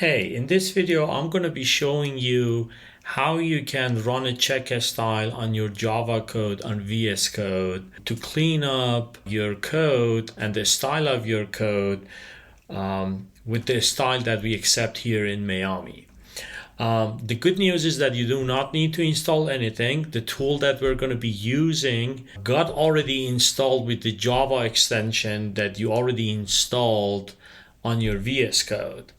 Hey, in this video, I'm going to be showing you how you can run a checkstyle on your Java code on VS Code to clean up your code and the style of your code with the style that we accept here in Miami. The good news is that you do not need to install anything. The tool that we're going to be using got already installed with the Java extension that you already installed on your VS Code.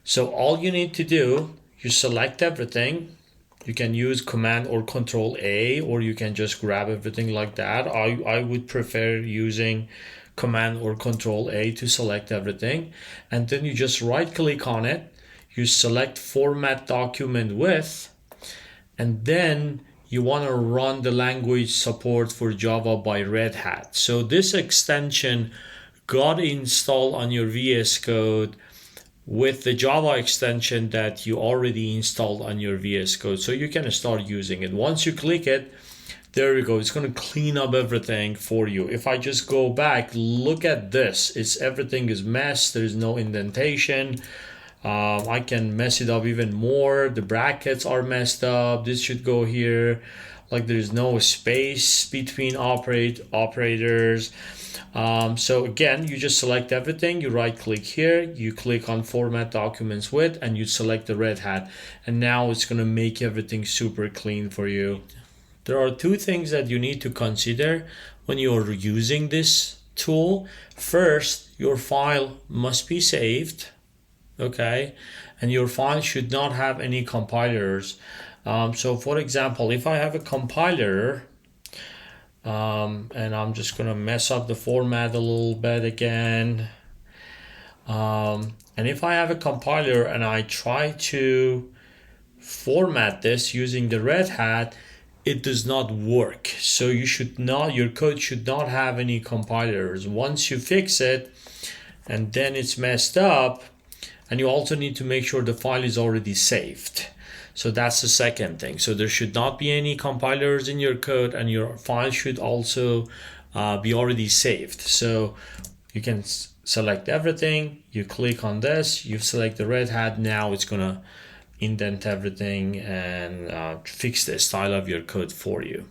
So all you need to do, you select everything. You can use Command or Control A, or you can just grab everything like that. I would prefer using Command or Control A to select everything. And then you just right click on it. You select Format Document With, and then you want to run the language support for Java by Red Hat. So this extension got installed on your VS Code with the Java extension that you already installed on your VS Code. So you can start using it. Once you click it, there you go. It's going to clean up everything for you. If I just go back, look at this. Everything is messed. There's no indentation. I can mess it up even more. The brackets are messed up. This should go here. Like there's no space between operators. So again, you just select everything, you right click here, you click on Format Documents With, and you select the Red Hat. And now it's going to make everything super clean for you. There are two things that you need to consider when you're using this tool. First, your file must be saved, okay? And your file should not have any compilers. So for example, if I have a compiler, and I'm just gonna mess up the format a little bit again. And if I have a compiler and I try to format this using the Red Hat, it does not work. So your code should not have any compilers. Once you fix it and then it's messed up, and you also need to make sure the file is already saved. So that's the second thing. So there should not be any compilers in your code, and your file should also be already saved. So you can select everything, you click on this, you select the Red Hat. Now it's gonna indent everything and fix the style of your code for you.